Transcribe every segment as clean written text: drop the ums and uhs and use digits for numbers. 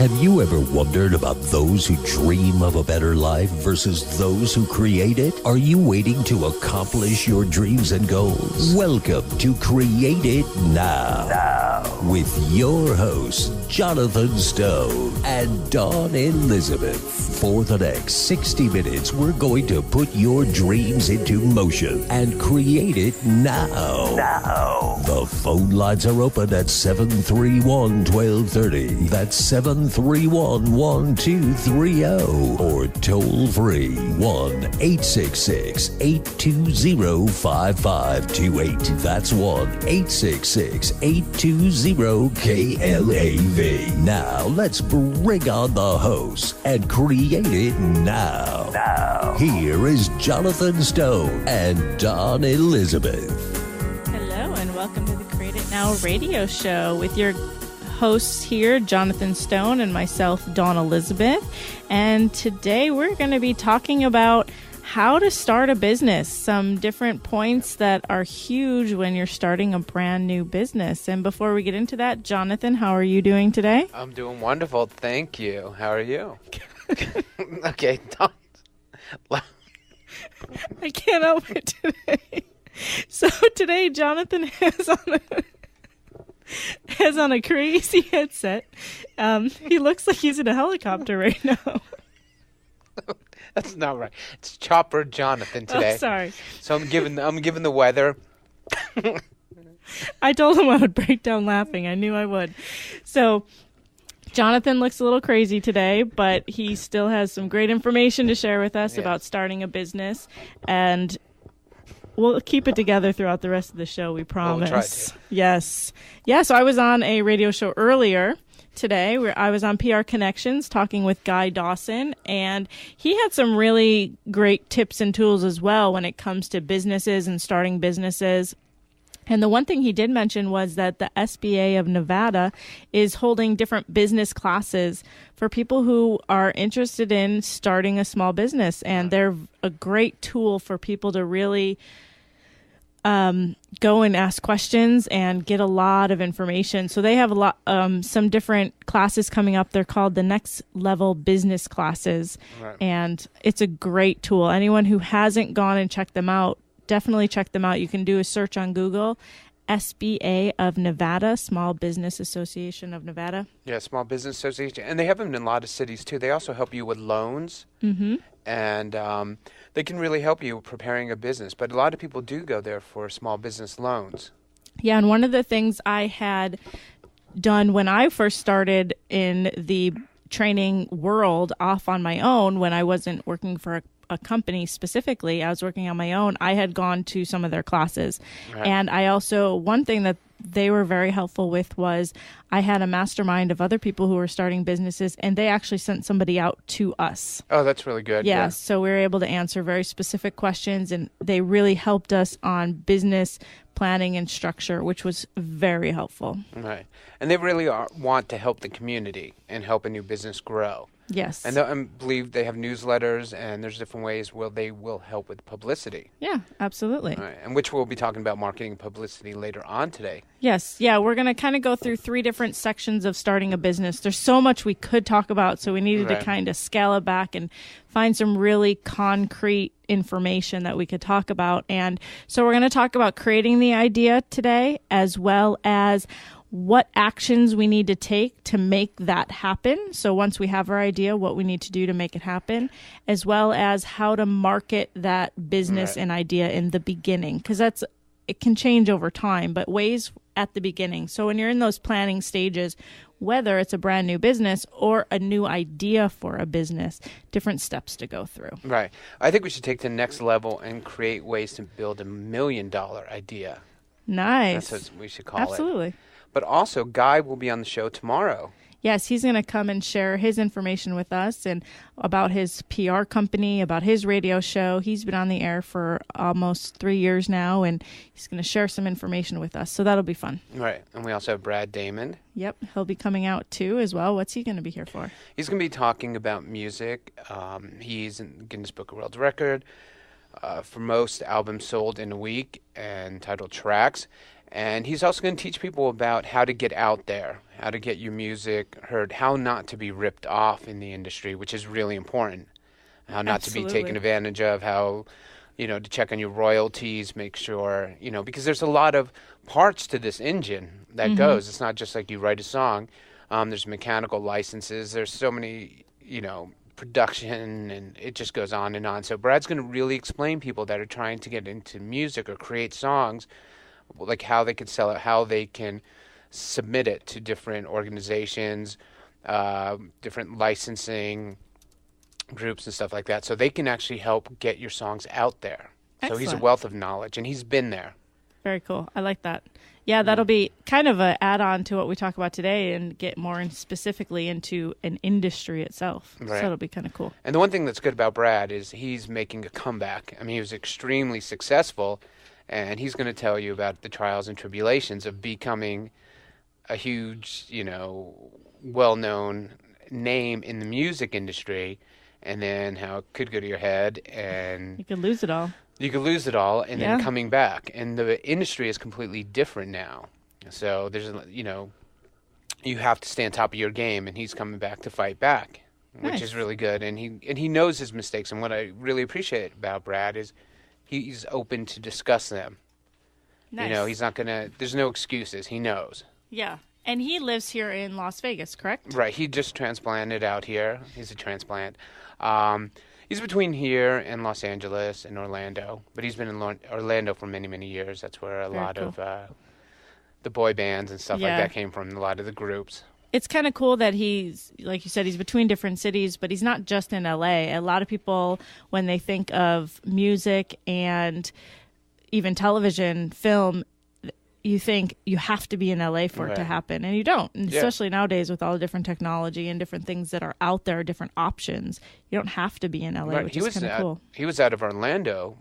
Have you ever wondered about those who dream of a better life versus those who create it? Are you waiting to accomplish your dreams and goals? Welcome to Create It Now. With your hosts, Jonathan Stone and Dawn Elizabeth. For the next 60 minutes, we're going to put your dreams into motion and create it now. The phone lines are open at 731-1230. That's 731-1230. Or toll free 1-866-820-5528. That's 1-866-820-KLAV. Now let's bring on the host and create it now. Here is Jonathan Stone and Dawn Elizabeth. Hello and welcome to the Create It Now radio show with your hosts here, Jonathan Stone and myself, Dawn Elizabeth. And today we're going to be talking about how to start a business, some different points that are huge when you're starting a brand new business. And before we get into that, Jonathan, how are you doing today? I'm doing wonderful. Thank you. How are you? Okay, Dawn. I can't help it today. So today, Jonathan has on a crazy headset. He looks like he's in a helicopter right now. That's not right. It's Chopper Jonathan today. Oh, sorry. So I'm giving the weather. I told him I would break down laughing. I knew I would. So Jonathan looks a little crazy today, but he still has some great information to share with us about starting a business, and we'll keep it together throughout the rest of the show, we promise. We'll try to. Yes. Yeah, so I was on a radio show earlier today where I was on PR Connections talking with Guy Dawson, and he had some really great tips and tools as well when it comes to businesses and starting businesses. And the one thing he did mention was that the SBA of Nevada is holding different business classes for people who are interested in starting a small business. And they're a great tool for people to really go and ask questions and get a lot of information. So they have some different classes coming up. They're called the Next Level Business Classes. Right. And it's a great tool. Anyone who hasn't gone and checked them out, definitely check them out. You can do a search on Google, SBA of Nevada, Small Business Association of Nevada. Yeah, Small Business Association. And they have them in a lot of cities, too. They also help you with loans. Mm-hmm. And they can really help you preparing a business. But a lot of people do go there for small business loans. Yeah, and one of the things I had done when I first started in the training world off on my own, when I wasn't working for a company specifically, I was working on my own, I had gone to some of their classes. Right. And I also, one thing that they were very helpful with was I had a mastermind of other people who were starting businesses, and they actually sent somebody out to us. Oh, that's really good. Yeah, so we were able to answer very specific questions, and they really helped us on business planning and structure, which was very helpful. Right. And they really want to help the community and help a new business grow. Yes. And I believe they have newsletters, and there's different ways where they will help with publicity. Yeah, absolutely. Right. And which we'll be talking about marketing and publicity later on today. Yes. Yeah, we're going to kind of go through 3 different sections of starting a business. There's so much we could talk about, so we needed to kind of scale it back and find some really concrete information that we could talk about. And so we're going to talk about creating the idea today, as well as what actions we need to take to make that happen. So once we have our idea, what we need to do to make it happen, as well as how to market that business and idea in the beginning, because it can change over time, but ways at the beginning. So when you're in those planning stages, whether it's a brand new business or a new idea for a business, different steps to go through. Right. I think we should take the next level and create ways to build $1 million idea. Nice. That's what we should call it. Absolutely. But also, Guy will be on the show tomorrow. Yes, he's going to come and share his information with us and about his PR company, about his radio show. He's been on the air for almost 3 years now, and he's going to share some information with us. So that'll be fun. Right. And we also have Brad Damon. Yep, he'll be coming out too as well. What's he going to be here for? He's going to be talking about music. He's in Guinness Book of World Record for most albums sold in a week and titled Tracks. And he's also going to teach people about how to get out there, how to get your music heard, how not to be ripped off in the industry, which is really important. How not to be taken advantage of, how, to check on your royalties, make sure, because there's a lot of parts to this engine that goes. It's not just like you write a song. There's mechanical licenses. There's so many, production, and it just goes on and on. So Brad's going to really explain people that are trying to get into music or create songs, like how they can sell it, how they can submit it to different organizations, different licensing groups and stuff like that, so they can actually help get your songs out there. Excellent. So he's a wealth of knowledge, and he's been there. Very cool. I like that. Yeah, that'll be kind of an add-on to what we talk about today and get more specifically into an industry itself. Right. So it'll be kind of cool. And the one thing that's good about Brad is he's making a comeback. I mean, he was extremely successful, and he's going to tell you about the trials and tribulations of becoming a huge, well-known name in the music industry, and then how it could go to your head, and you could lose it all. You could lose it all, and then coming back. And the industry is completely different now. So there's, you have to stay on top of your game, and he's coming back to fight back, which is really good. And he knows his mistakes. And what I really appreciate about Brad is he's open to discuss them. Nice. He's not gonna. There's no excuses. He knows. Yeah. And he lives here in Las Vegas, correct? Right. He just transplanted out here. He's a transplant. He's between here and Los Angeles and Orlando, but he's been in Orlando for many, many years. That's where a lot of the boy bands and stuff like that came from, a lot of the groups. It's kind of cool that he's, like you said, he's between different cities, but he's not just in LA. A lot of people, when they think of music and even television, film, you think you have to be in LA for it to happen, and you don't. And especially nowadays with all the different technology and different things that are out there, different options. You don't have to be in LA, which is kind of cool. He was out of Orlando,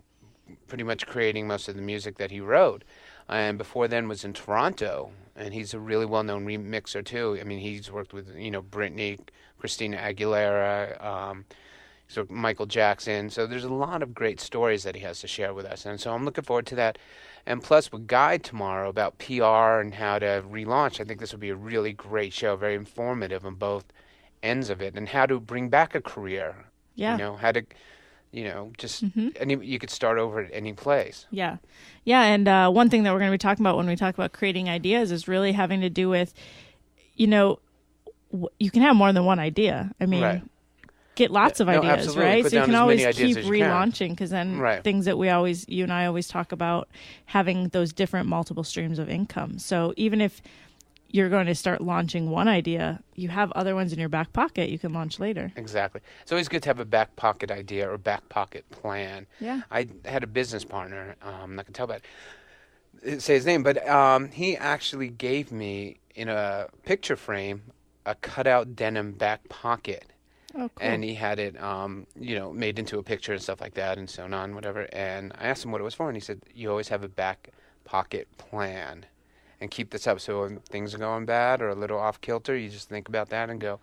pretty much creating most of the music that he wrote, and before then was in Toronto. And he's a really well-known remixer too. I mean, he's worked with Britney, Christina Aguilera, so Michael Jackson. So there's a lot of great stories that he has to share with us, and so I'm looking forward to that. And plus, with Guy tomorrow about PR and how to relaunch, I think this will be a really great show, very informative on both ends of it, and how to bring back a career. Yeah. How to, just you could start over at any place. Yeah. Yeah, and one thing that we're going to be talking about when we talk about creating ideas is really having to do with, you can have more than one idea. I mean, get lots of ideas, right? So you can always keep relaunching, because then things that you and I always talk about, having those different multiple streams of income. So even if you're going to start launching one idea, you have other ones in your back pocket you can launch later. Exactly. It's always good to have a back pocket idea or back pocket plan. Yeah. I had a business partner, I'm not going to tell about say his name, but he actually gave me, in a picture frame, a cutout denim back pocket. Oh, cool. And he had it, made into a picture and stuff like that, and sewn on, whatever. And I asked him what it was for, and he said, "You always have a back pocket plan, and keep this up. So when things are going bad or a little off kilter, you just think about that and go,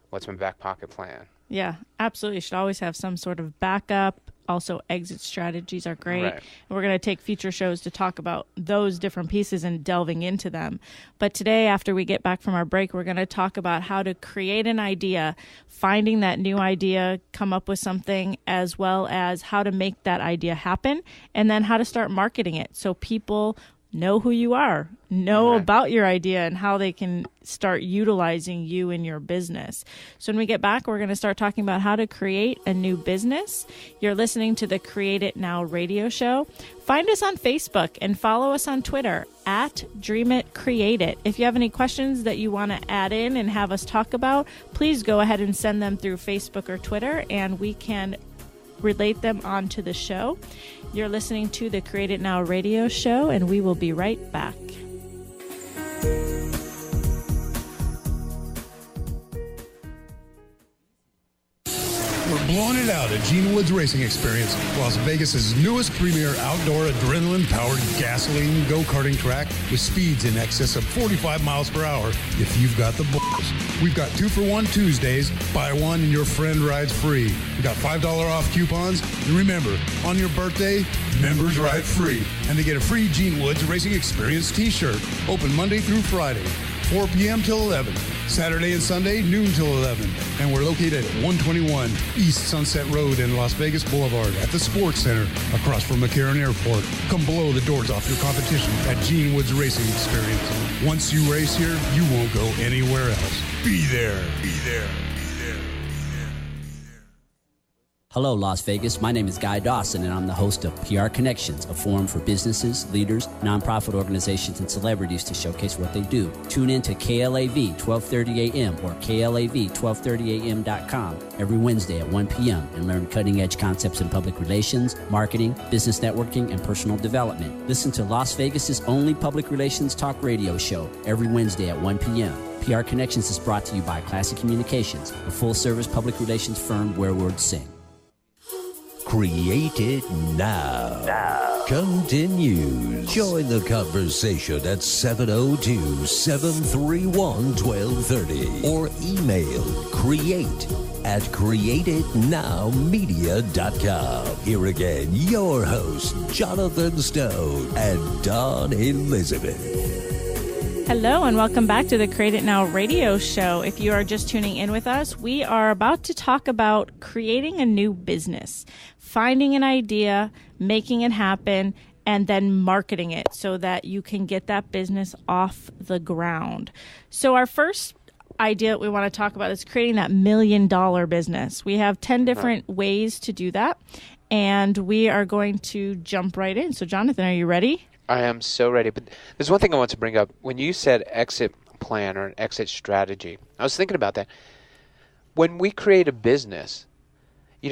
what's my back pocket plan?" Yeah, absolutely. You should always have some sort of backup. Also, exit strategies are great. Right. And we're going to take future shows to talk about those different pieces and delving into them. But today, after we get back from our break, we're going to talk about how to create an idea, finding that new idea, come up with something, as well as how to make that idea happen, and then how to start marketing it so people know who you are, know about your idea, and how they can start utilizing you in your business. So when we get back, we're going to start talking about how to create a new business. You're listening to the Create It Now radio show. Find us on Facebook and follow us on Twitter at Dream It Create It. If you have any questions that you want to add in and have us talk about, please go ahead and send them through Facebook or Twitter, and we can relate them onto the show. You're listening to the Create It Now radio show, and we will be right back. We're blowing it out at Gene Woods Racing Experience, Las Vegas's newest premier outdoor adrenaline-powered gasoline go-karting track with speeds in excess of 45 miles per hour if you've got the balls. We've got 2-for-1 Tuesdays, buy one and your friend rides free. We got $5 off coupons, and remember, on your birthday, members ride free. And they get a free Gene Woods Racing Experience t-shirt, open Monday through Friday, 4 p.m. till 11. Saturday and Sunday, noon till 11. And we're located at 121 East Sunset Road in Las Vegas Boulevard at the Sports Center across from McCarran Airport. Come blow the doors off your competition at Gene Woods Racing Experience. Once you race here, you won't go anywhere else. Be there. Be there. Hello, Las Vegas. My name is Guy Dawson, and I'm the host of PR Connections, a forum for businesses, leaders, nonprofit organizations, and celebrities to showcase what they do. Tune in to KLAV 1230 AM or KLAV1230am.com every Wednesday at 1 p.m. and learn cutting-edge concepts in public relations, marketing, business networking, and personal development. Listen to Las Vegas's only public relations talk radio show every Wednesday at 1 p.m. PR Connections is brought to you by Classic Communications, a full-service public relations firm where words sing. Create it now. Continues. Join the conversation at 702-731-1230 or email create@createitnowmedia.com. Here again, your hosts, Jonathan Stone and Dawn Elizabeth. Hello and welcome back to the Create It Now radio show. If you are just tuning in with us, we are about to talk about creating a new business, finding an idea, making it happen, and then marketing it so that you can get that business off the ground. So our first idea that we want to talk about is creating that $1 million business. We have 10 different ways to do that, and we are going to jump right in. So Jonathan, are you ready? I am so ready. But there's one thing I want to bring up. When you said exit plan or an exit strategy, I was thinking about that. When we create a business,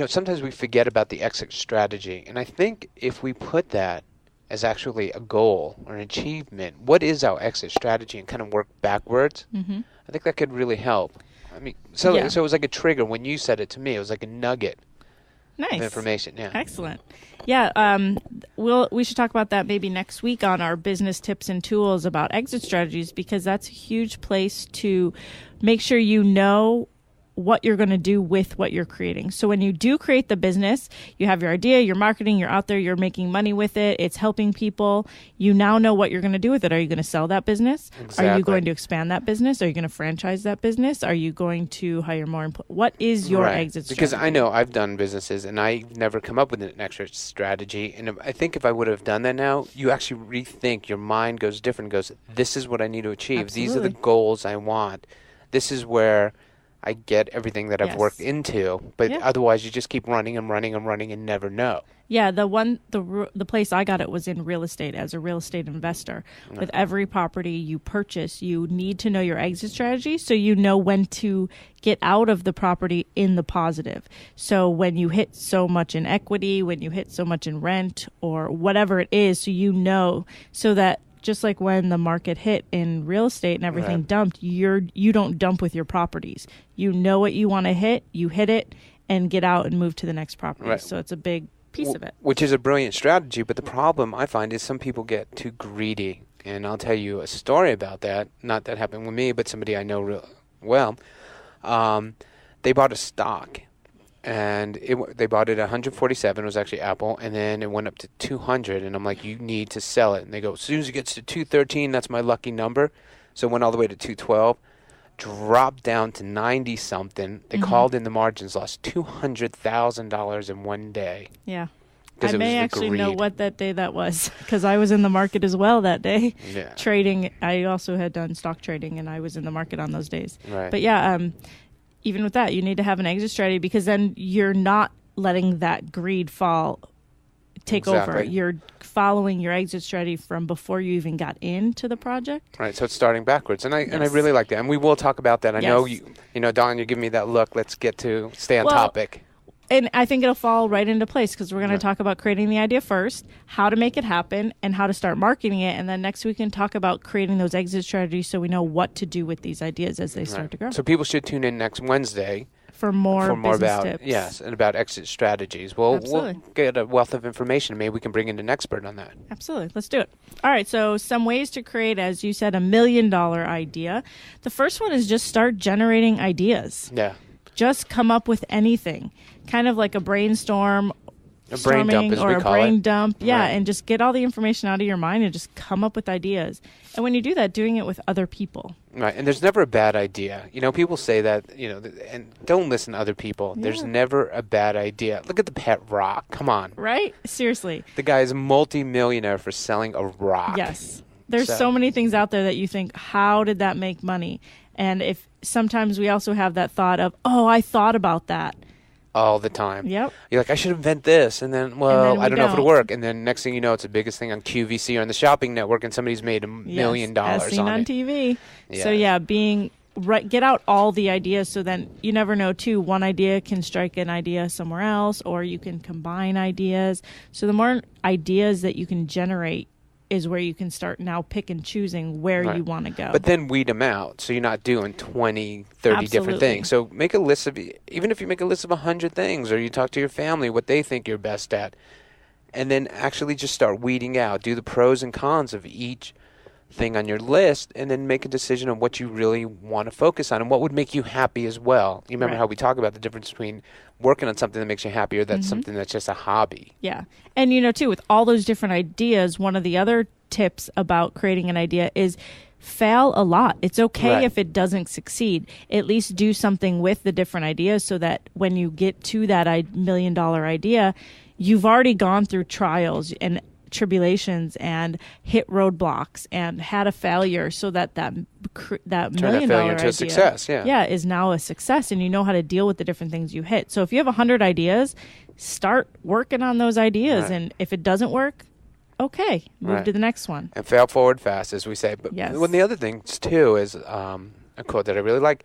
sometimes we forget about the exit strategy. And I think if we put that as actually a goal or an achievement, what is our exit strategy, and kind of work backwards, I think that could really help. I mean, so it was like a trigger. When you said it to me, it was like a nugget. Nice. Of information, yeah. Excellent. Yeah, we should talk about that maybe next week on our business tips and tools about exit strategies, because that's a huge place to make sure you know what you're going to do with what you're creating. So when you do create the business, you have your idea, you're marketing, you're out there, you're making money with it, it's helping people. You now know what you're going to do with it. Are you going to sell that business? Exactly. Are you going to expand that business? Are you going to franchise that business? Are you going to hire more what is your exit strategy? Because I know I've done businesses and I've never come up with an exit strategy. And I think if I would have done that now, you actually rethink. Your mind goes different. Goes, this is what I need to achieve. Absolutely. These are the goals I want. This is where I get everything that I've worked into, but otherwise you just keep running and never know. Yeah, the place I got it was in real estate as a real estate investor. With every property you purchase, you need to know your exit strategy so you know when to get out of the property in the positive. So when you hit so much in equity, when you hit so much in rent or whatever it is, so you know, so that just like when the market hit in real estate and everything dumped, you don't dump with your properties. You know what you want to hit, you hit it, and get out and move to the next property. Right. So it's a big piece of it. Which is a brilliant strategy, but the problem I find is some people get too greedy. And I'll tell you a story about that. Not that happened with me, but somebody I know real well. They bought a stock. And they bought it at 147. It was actually Apple. And then it went up to 200. And I'm like, you need to sell it. And they go, as soon as it gets to 213, that's my lucky number. So it went all the way to 212. Dropped down to 90-something. They called in the margins, lost $200,000 in one day. Yeah. I may actually know what that day that was, because I was in the market as well that day. Yeah. Trading. I also had done stock trading, and I was in the market on those days. Right. But yeah, even with that, you need to have an exit strategy, because then you're not letting that greed take over. You're following your exit strategy from before you even got into the project. Right, so it's starting backwards, and I really like that, and we will talk about that. I know you know, Dawn, you're giving me that look. Let's stay on topic. And I think it'll fall right into place, because we're going to talk about creating the idea first, how to make it happen, and how to start marketing it. And then next we can talk about creating those exit strategies so we know what to do with these ideas as they start to grow. So people should tune in next Wednesday for more business about tips. Yes, and about exit strategies. We'll get a wealth of information. Maybe we can bring in an expert on that. Absolutely. Let's do it. All right. So some ways to create, as you said, $1 million idea. The first one is just start generating ideas. Yeah. Just come up with anything, kind of like a brainstorm. A brain dump, as we call it. Brain dump, yeah, Right. and just get all the information out of your mind and just come up with ideas. And when you do that, doing it with other people. Right, and there's never a bad idea. You know, people say that, you know, and don't listen to other people. Yeah. There's never a bad idea. Look at the pet rock. Come on. Right? Seriously. The guy is a multi-millionaire for selling a rock. Yes. There's so many things out there that you think, how did that make money? And if sometimes we also have that thought of, oh, I thought about that. All the time. Yep. You're like, I should invent this. And then, I don't know if it'll work. And then next thing you know, it's the biggest thing on QVC or on the shopping network, and somebody's made $1 million as seen on TV. Yeah. So, get out all the ideas so then you never know, too. One idea can strike an idea somewhere else, or you can combine ideas. So the more ideas that you can generate is where you can start now pick and choosing where you want to go. But then weed them out, so you're not doing 20, 30 different things. So make a list of, even if you make a list of 100 things, or you talk to your family what they think you're best at, and then actually just start weeding out, do the pros and cons of each thing on your list, and then make a decision on what you really want to focus on and what would make you happy as well. You remember how we talk about the difference between working on something that makes you happy or that's something that's just a hobby. Yeah. And, you know, too, with all those different ideas, one of the other tips about creating an idea is fail a lot. It's okay if it doesn't succeed. At least do something with the different ideas so that when you get to that $1 million idea, you've already gone through trials and tribulations and hit roadblocks and had a failure, so that $1 million failure into idea a success, is now a success, and you know how to deal with the different things you hit. So if you have 100 ideas, start working on those ideas, and if it doesn't work, okay, move to the next one. And fail forward fast, as we say. But one of the other things too is a quote that I really like.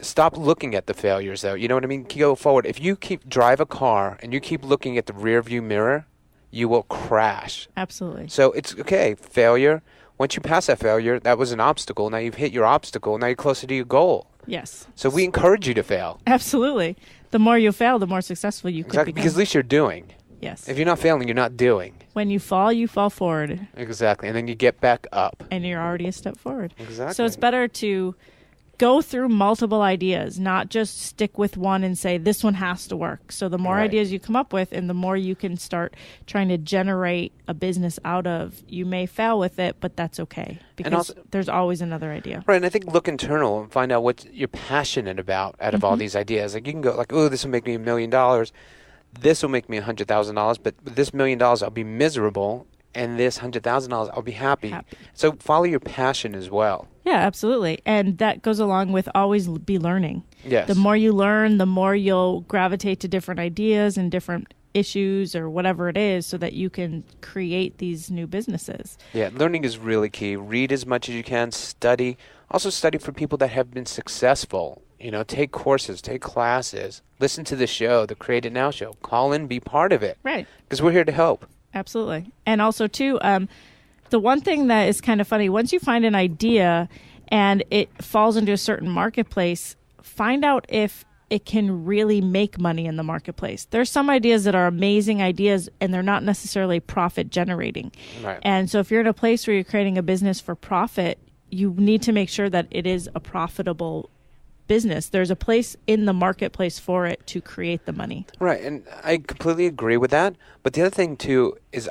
Stop looking at the failures, though. You know what I mean? Go forward. If you drive a car and you keep looking at the rear view mirror, you will crash. Absolutely. So it's okay. Failure. Once you pass that failure, that was an obstacle. Now you've hit your obstacle. Now you're closer to your goal. Yes. So we encourage you to fail. Absolutely. The more you fail, the more successful you could become. Because at least you're doing. Yes. If you're not failing, you're not doing. When you fall forward. Exactly. And then you get back up. And you're already a step forward. Exactly. So it's better to go through multiple ideas, not just stick with one and say, this one has to work. So the more ideas you come up with and the more you can start trying to generate a business out of, you may fail with it, but that's okay. Because there's always another idea. Right, and I think look internal and find out what you're passionate about out of all these ideas. Like you can go like, oh, this will make me $1 million. This will make me $100,000, but with this $1 million, I'll be miserable. And this $100,000, I'll be happy. So follow your passion as well. Yeah, absolutely. And that goes along with always be learning. Yes. The more you learn, the more you'll gravitate to different ideas and different issues or whatever it is so that you can create these new businesses. Yeah, learning is really key. Read as much as you can. Study. Also study for people that have been successful. You know, take courses, take classes. Listen to the show, the Create It Now show. Call in, be part of it. Right. Because we're here to help. Absolutely. And also, too, the one thing that is kind of funny, once you find an idea and it falls into a certain marketplace, find out if it can really make money in the marketplace. There's some ideas that are amazing ideas and they're not necessarily profit generating. Right. And so if you're in a place where you're creating a business for profit, you need to make sure that it is a profitable business. There's a place in the marketplace for it to create the money. Right, and I completely agree with that. But the other thing too is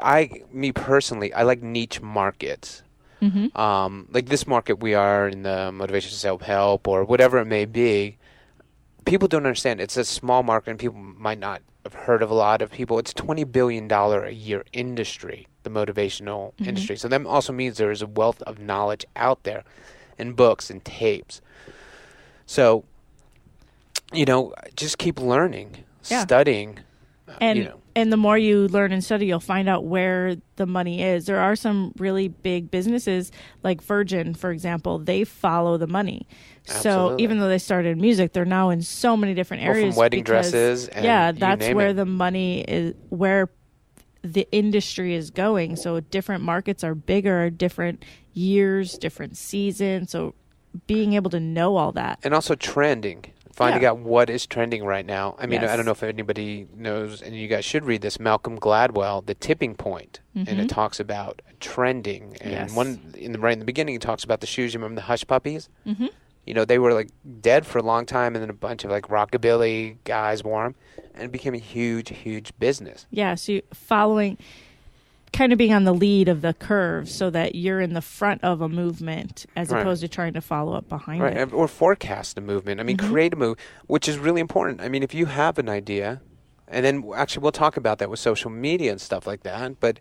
me personally, I like niche markets. Like this market we are in, the motivation self-help or whatever it may be. People don't understand. It's a small market and people might not have heard of a lot of people. It's a $20 billion a year industry, the motivational industry. So that also means there is a wealth of knowledge out there in books and tapes. So, you know, just keep learning, studying. And the more you learn and study, you'll find out where the money is. There are some really big businesses like Virgin, for example. They follow the money. Absolutely. So even though they started in music, they're now in so many different areas. From wedding dresses. And that's where the money is, where the industry is going. So different markets are bigger, different years, different seasons. So being able to know all that. And also trending. finding out what is trending right now. I mean, I don't know if anybody knows, and you guys should read this, Malcolm Gladwell, The Tipping Point, and it talks about trending. And right in the beginning, it talks about the shoes. You remember the Hush Puppies? Mm-hmm. You know, they were like dead for a long time, and then a bunch of like rockabilly guys wore them, and it became a huge, huge business. Yeah, so you following, kind of being on the lead of the curve so that you're in the front of a movement as opposed to trying to follow up behind it. Or forecast a movement. I mean, create a move, which is really important. I mean, if you have an idea, and then actually we'll talk about that with social media and stuff like that, but,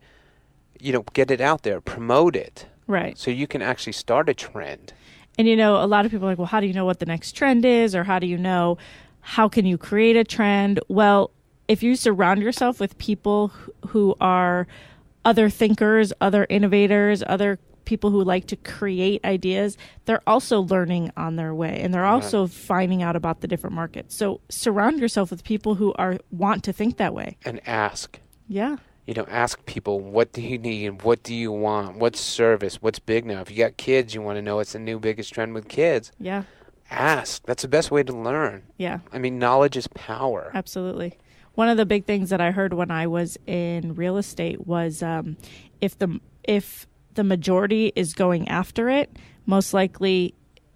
you know, get it out there, promote it. Right. So you can actually start a trend. And, you know, a lot of people are like, well, how do you know what the next trend is? Or how do you know, how can you create a trend? Well, if you surround yourself with people who are other thinkers, other innovators, other people who like to create ideas, they're also learning on their way. And they're also finding out about the different markets. So surround yourself with people who want to think that way. And ask. Yeah. You know, ask people, what do you need? What do you want? What's service? What's big now? If you got kids, you want to know what's the new biggest trend with kids. Yeah. Ask. That's the best way to learn. Yeah. I mean, knowledge is power. Absolutely. One of the big things that I heard when I was in real estate was if the majority is going after it, most likely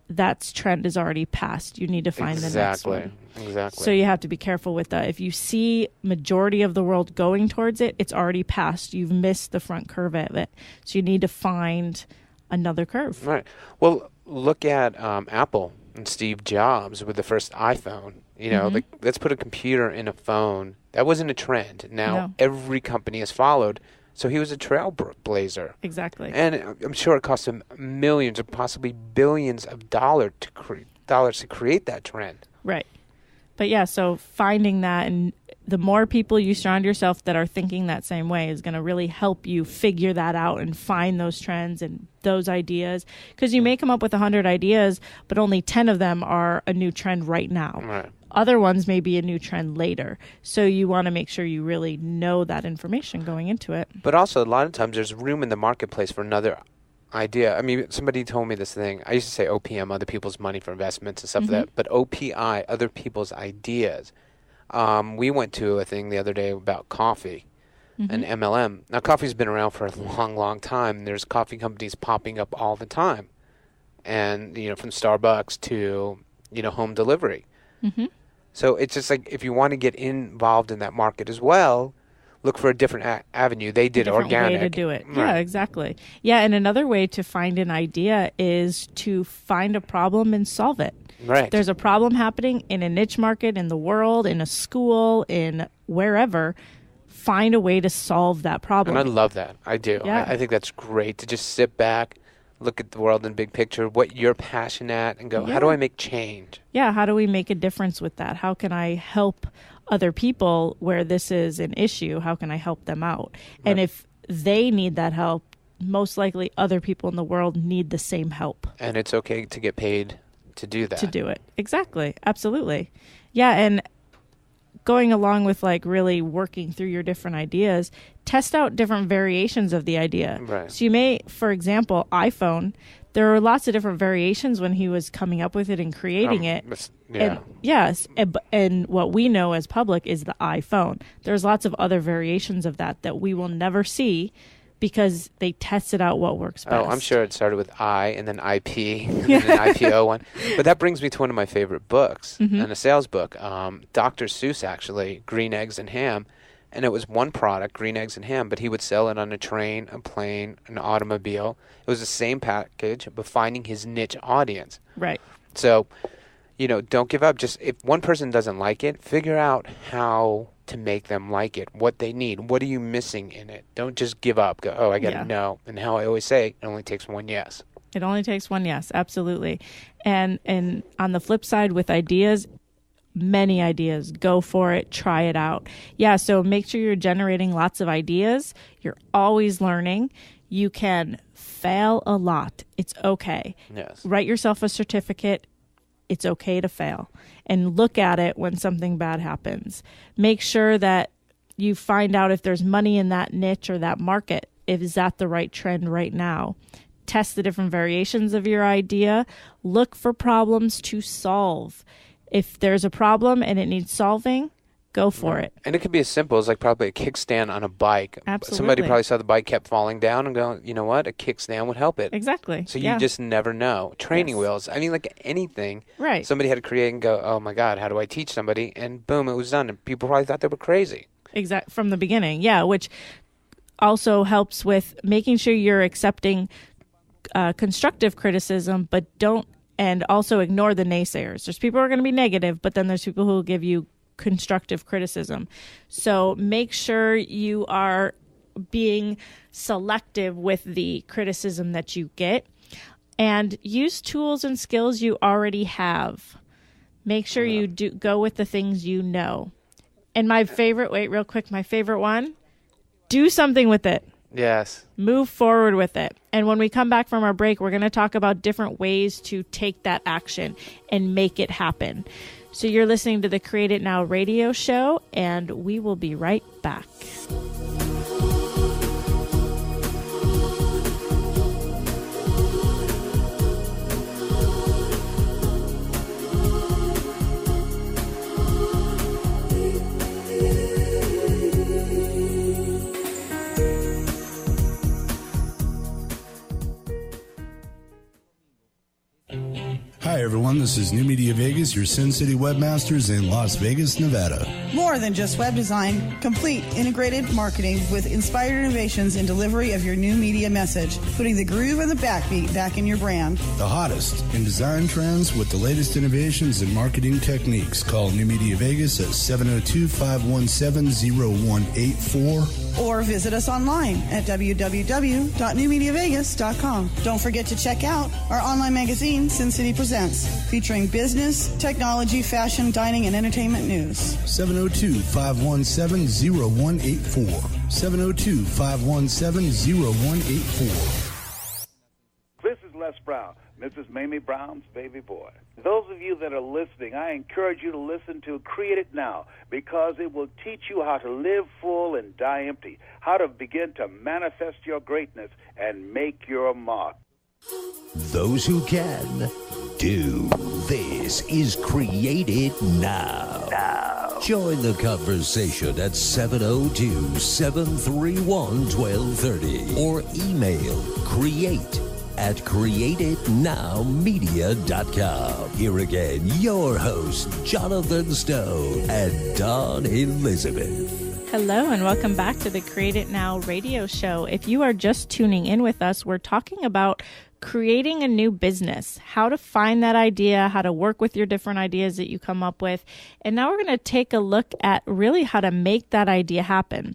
that trend is already passed. You need to find the next one. Exactly. So you have to be careful with that. If you see majority of the world going towards it, it's already passed. You've missed the front curve of it. So you need to find another curve. Right. Well, look at Apple and Steve Jobs with the first iPhone. You know, like, let's put a computer in a phone. That wasn't a trend. Now every company has followed. So he was a trailblazer. Exactly. And I'm sure it cost him millions or possibly billions of dollars to create that trend. Right. But yeah, so finding that, and the more people you surround yourself that are thinking that same way is going to really help you figure that out and find those trends and those ideas. Because you may come up with 100 ideas, but only 10 of them are a new trend right now. Right. Other ones may be a new trend later. So you want to make sure you really know that information going into it. But also, a lot of times there's room in the marketplace for another idea. I mean, somebody told me this thing. I used to say OPM, other people's money for investments and stuff like that. But OPI, other people's ideas. We went to a thing the other day about coffee and MLM. Now, coffee's been around for a long, long time. There's coffee companies popping up all the time. And, you know, from Starbucks to, you know, home delivery. So it's just like, if you want to get involved in that market as well, look for a different avenue. They did organic. Way to do it. Right. Yeah, exactly. Yeah, and another way to find an idea is to find a problem and solve it. Right. There's a problem happening in a niche market, in the world, in a school, in wherever. Find a way to solve that problem. And I love that. I do. Yeah. I think that's great to just sit back, look at the world in big picture, what you're passionate at, and go, how do I make change? Yeah, how do we make a difference with that? How can I help other people where this is an issue? How can I help them out? Right. And if they need that help, most likely other people in the world need the same help. And it's okay to get paid to do that. To do it. Exactly. Absolutely. Yeah, and going along with like really working through your different ideas, test out different variations of the idea. Right. So you may, for example, iPhone, there are lots of different variations when he was coming up with it and creating it. Yeah. And, yes. And what we know as public is the iPhone. There's lots of other variations of that we will never see because they tested out what works best. Oh, I'm sure it started with I and then IP and then an IPO one. But that brings me to one of my favorite books and a sales book. Dr. Seuss, actually, Green Eggs and Ham. And it was one product, green eggs and ham, but he would sell it on a train, a plane, an automobile. It was the same package, but finding his niche audience. Right. So, you know, don't give up. Just if one person doesn't like it, figure out how to make them like it, what they need. What are you missing in it? Don't just give up. Go, oh, I got to know. And how I always say, it only takes one yes. It only takes one yes, absolutely. And on the flip side with ideas, many ideas. Go for it. Try it out. Yeah, so make sure you're generating lots of ideas. You're always learning. You can fail a lot. It's okay. Yes. Write yourself a certificate. It's okay to fail. And look at it when something bad happens. Make sure that you find out if there's money in that niche or that market. Is that the right trend right now? Test the different variations of your idea. Look for problems to solve. If there's a problem and it needs solving, go for it. And it could be as simple as like probably a kickstand on a bike. Absolutely. Somebody probably saw the bike kept falling down and go, you know what? A kickstand would help it. Exactly. So you just never know. Training wheels. I mean, like anything. Right. Somebody had to create and go, oh my God, how do I teach somebody? And boom, it was done. And people probably thought they were crazy. Exactly. From the beginning. Yeah. Which also helps with making sure you're accepting constructive criticism, but and also ignore the naysayers. There's people who are going to be negative, but then there's people who will give you constructive criticism. So make sure you are being selective with the criticism that you get, and use tools and skills you already have. Make sure you go with the things you know. And my favorite one, do something with it. Yes. Move forward with it. And when we come back from our break, we're going to talk about different ways to take that action and make it happen. So you're listening to the Create It Now radio show, and we will be right back. Hi, everyone. This is New Media Vegas, your Sin City webmasters in Las Vegas, Nevada. More than just web design, complete integrated marketing with inspired innovations in delivery of your new media message, putting the groove and the backbeat back in your brand. The hottest in design trends with the latest innovations in marketing techniques. Call New Media Vegas at 702-517-0184. Or visit us online at www.newmediavegas.com. Don't forget to check out our online magazine, Sin City Presents, featuring business, technology, fashion, dining, and entertainment news. 702-517-0184. 702-517-0184. This is Les Brown, Mrs. Mamie Brown's baby boy. Those of you that are listening, I encourage you to listen to Create It Now, because it will teach you how to live full and die empty, how to begin to manifest your greatness and make your mark. Those who can do. This is Create It Now. Join the conversation at 702-731-1230 or email create@createitnowmedia.com. Here again, your hosts, Jonathan Stone and Dawn Elizabeth. Hello and welcome back to the Create It Now radio show. If you are just tuning in with us, we're talking about creating a new business, how to find that idea, how to work with your different ideas that you come up with. And now we're going to take a look at really how to make that idea happen.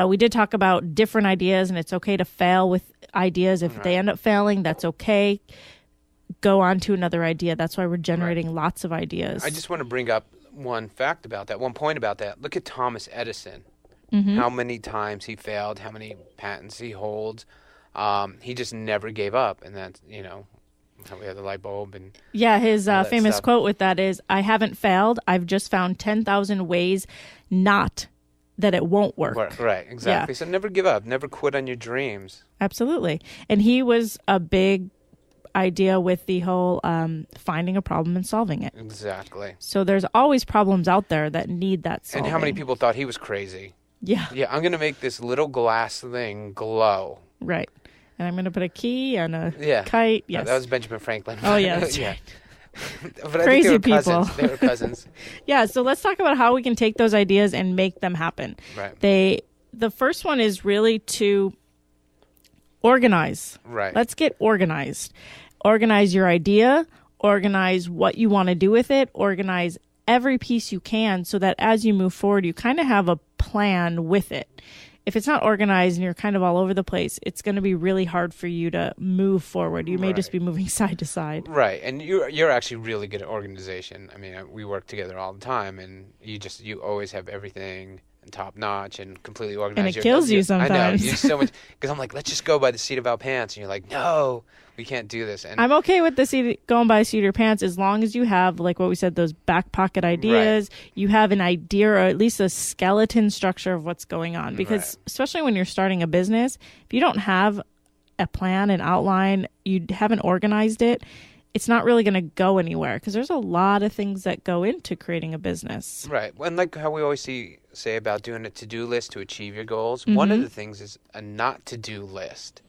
We did talk about different ideas, and it's okay to fail with ideas. If they end up failing, that's okay. Go on to another idea. That's why we're generating lots of ideas. I just want to bring up one fact about that, one point about that. Look at Thomas Edison. How many times he failed, how many patents he holds. He just never gave up, and that's, how we had the light bulb. And yeah, his famous quote with that is, "I haven't failed. I've just found 10,000 ways not that it won't work." Right, exactly. Yeah. So never give up. Never quit on your dreams. Absolutely. And he was a big idea with the whole finding a problem and solving it. Exactly. So there's always problems out there that need that solving. And how many people thought he was crazy? Yeah. Yeah, I'm going to make this little glass thing glow. Right. And I'm going to put a key and a kite. Yes. That was Benjamin Franklin. Oh, yeah, that's right. But crazy I think they were people. Cousins. They were cousins. Yeah, so let's talk about how we can take those ideas and make them happen. Right. The first one is really to organize. Right. Let's get organized. Organize your idea, organize what you want to do with it, organize every piece you can so that as you move forward, you kind of have a plan with it. If it's not organized and you're kind of all over the place, it's going to be really hard for you to move forward. You may just be moving side to side. Right, and you're actually really good at organization. I mean, we work together all the time, and you always have everything top notch and completely organized. And it kills you sometimes. I know, you so much, because I'm like, let's just go by the seat of our pants, and you're like, no, we can't do this. And I'm okay with going by the seat of your pants as long as you have, like what we said, those back pocket ideas. Right. You have an idea or at least a skeleton structure of what's going on. Because especially when you're starting a business, if you don't have a plan, an outline, you haven't organized it, it's not really going to go anywhere, because there's a lot of things that go into creating a business. Right. And like how we always say about doing a to-do list to achieve your goals, one of the things is a not to-do list.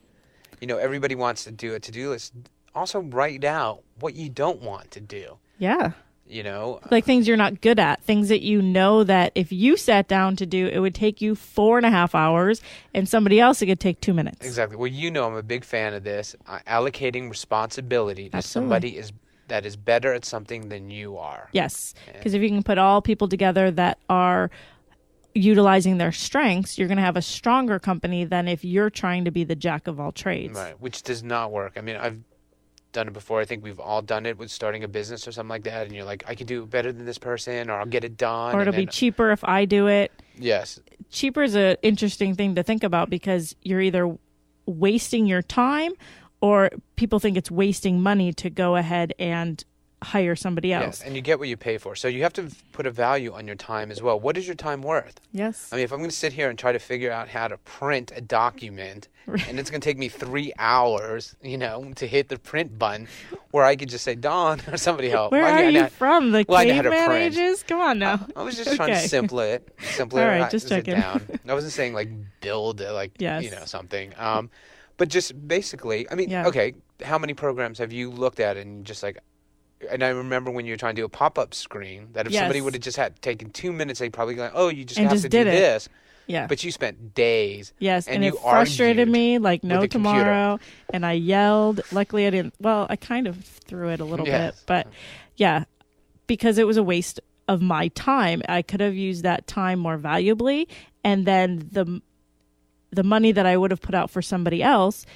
You know, everybody wants to do a to-do list. Also write out what you don't want to do. Yeah. You know, like things you're not good at, things that you know that if you sat down to do, it would take you 4.5 hours, and somebody else, it could take 2 minutes. Exactly. Well, you know, I'm a big fan of this. Allocating responsibility to somebody that is better at something than you are. Yes. Because if you can put all people together that are utilizing their strengths, you're going to have a stronger company than if you're trying to be the jack of all trades. Right. Which does not work. I mean, I've done it before. I think we've all done it with starting a business or something like that, and you're like, I can do it better than this person, or I'll get it done, or it'll be cheaper if I do it. Yes. Cheaper is an interesting thing to think about, because you're either wasting your time, or people think it's wasting money to go ahead and hire somebody else. Yes, and you get what you pay for. So you have to put a value on your time as well. What is your time worth? Yes. I mean, if I'm going to sit here and try to figure out how to print a document, and it's going to take me 3 hours, you know, to hit the print button, where I could just say, Dawn, or somebody help. Where are you from? The caveman ages? Come on now. I was just trying to simple it. Simpler. All right, just checking. Down. I wasn't saying like build like, you know, something. But just basically, I mean, okay, how many programs have you looked at and just like, and I remember when you were trying to do a pop-up screen, that if somebody would have just had taken 2 minutes, they'd probably go, oh, you just have to do this. Yeah. But you spent days. Yes, and it frustrated me like no tomorrow. And I yelled. Luckily, I didn't. Well, I kind of threw it a little bit. But yeah, because it was a waste of my time. I could have used that time more valuably. And then the money that I would have put out for somebody else,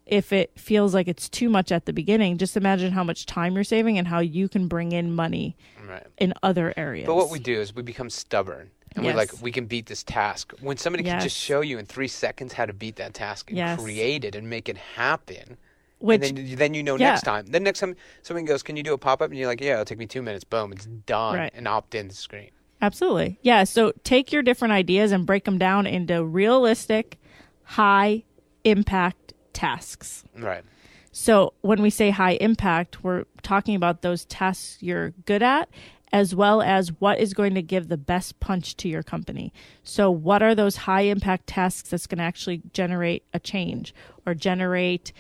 if it feels like it's too much at the beginning, just imagine how much time you're saving and how you can bring in money in other areas. But what we do is we become stubborn. And we're like, we can beat this task. When somebody can just show you in 3 seconds how to beat that task and create it and make it happen, and then you know next time. Then next time somebody goes, can you do a pop-up? And you're like, yeah, it'll take me 2 minutes. Boom, it's done. And opt in the screen. Absolutely. Yeah, so take your different ideas and break them down into realistic, high-impact tasks. Right. So when we say high impact, we're talking about those tasks you're good at, as well as what is going to give the best punch to your company. So what are those high impact tasks that's going to actually generate a change, or generate